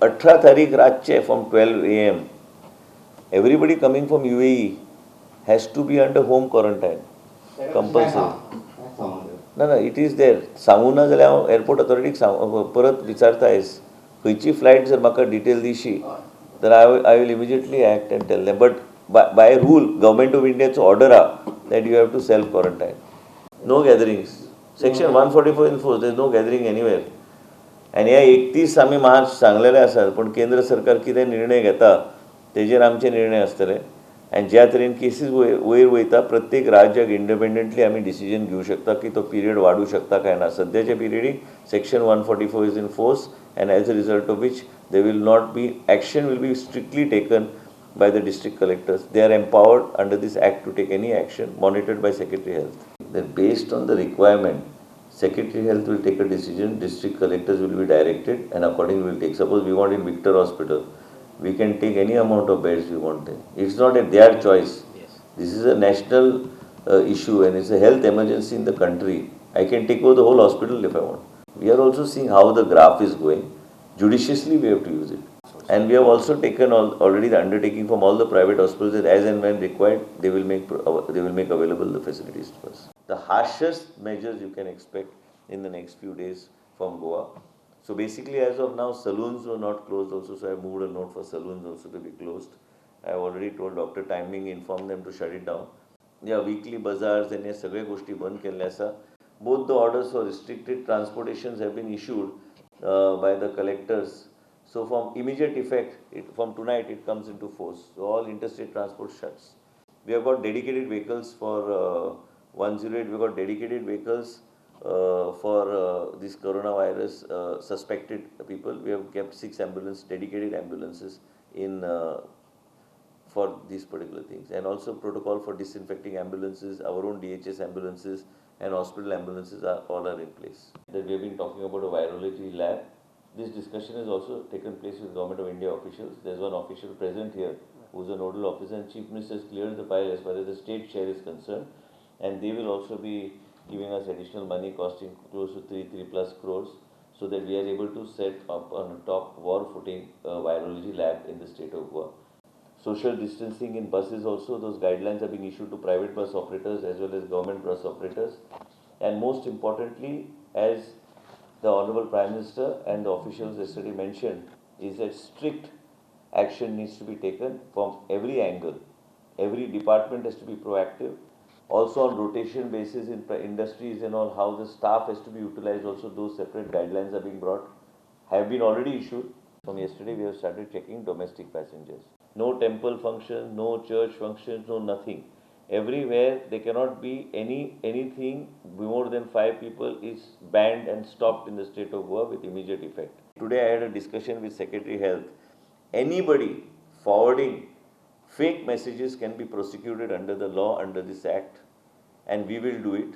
18 तारीख रातचे from 12 AM, everybody coming from UAE has to be under home quarantine. Compulsory. No, it is there. सांगूना जाल्यार airport अथॉरिटीक परत विचारतायस खंयची flight जर म्हाका डिटेल दिशी तर I will immediately act and tell them. But by rule, Government of India's order that you have to self-quarantine. No gatherings. Section 144 in force. There is no gathering anywhere. आणि ह्या 31 आमी मार्च सांगलेले आसात पण केंद्र सरकार कितें निर्णय घेता तेजेर आमचे निर्णय आसतले आनी ज्या तरेन केसीस वयर वयता प्रत्येक राज्याक इंडिपेंडंटली आमी डिसिजन घेवं शकता की तो पिरियड वाडूं शकता काय ना. सद्याच्या periodic section 144 is in force and as a result of which there will not be action will be strictly taken by the district collectors. They are empowered under this act to take any action monitored by Secretary Health. Then based on the requirement, Secretary Health will take a decision, district collectors will be directed and accordingly will take. Suppose we want in Victor Hospital, we can take any amount of beds we want there. It's not their choice. Yes. This is a national issue and it's a health emergency in the country. I can take over the whole hospital if I want. We are also seeing how the graph is going. Judiciously, we have to use it. And we have also taken already the undertaking from all the private hospitals that as and when required, they will make available the facilities to us. The harshest measures you can expect in the next few days from Goa. So basically, as of now, saloons were not closed also. So I moved a note for saloons also to be closed. I have already told Dr. Timing, informed them to shut it down. Yeah, weekly bazaars and सगळे गोष्टी बंद केल्ले आसा. Both the orders for restricted transportations have been issued by the collectors. So from immediate effect, from tonight it comes into force. So all interstate transport shuts. We have got dedicated vehicles for 108. We have got dedicated vehicles for this coronavirus suspected people. We have kept 6 dedicated ambulances in for these particular things. And also protocol for disinfecting ambulances, our own DHS ambulances, and hospital ambulances all are in place. That we have been talking about a virology lab. This discussion has also taken place with Government of India officials. There's one official present here who is a nodal officer, and Chief Minister has cleared the file as far as the state share is concerned. And they will also be giving us additional money costing close to 3 plus crores so that we are able to set up on a top war footing a virology lab in the state of Goa. Social distancing in buses also, those guidelines are being issued to private bus operators as well as government bus operators. And most importantly, as the Honorable Prime Minister and the officials yesterday mentioned, is that strict action needs to be taken from every angle. Every department has to be proactive. Also on rotation basis in industries and all, how the staff has to be utilized, also those separate guidelines are being brought, have been already issued. From yesterday we have started checking domestic passengers. No temple functions, no church functions, no nothing. Everywhere there cannot be anything more than 5 people is banned and stopped in the state of Goa with immediate effect. Today I had a discussion with Secretary Health. Anybody forwarding fake messages can be prosecuted under the law, under this act, and we will do it.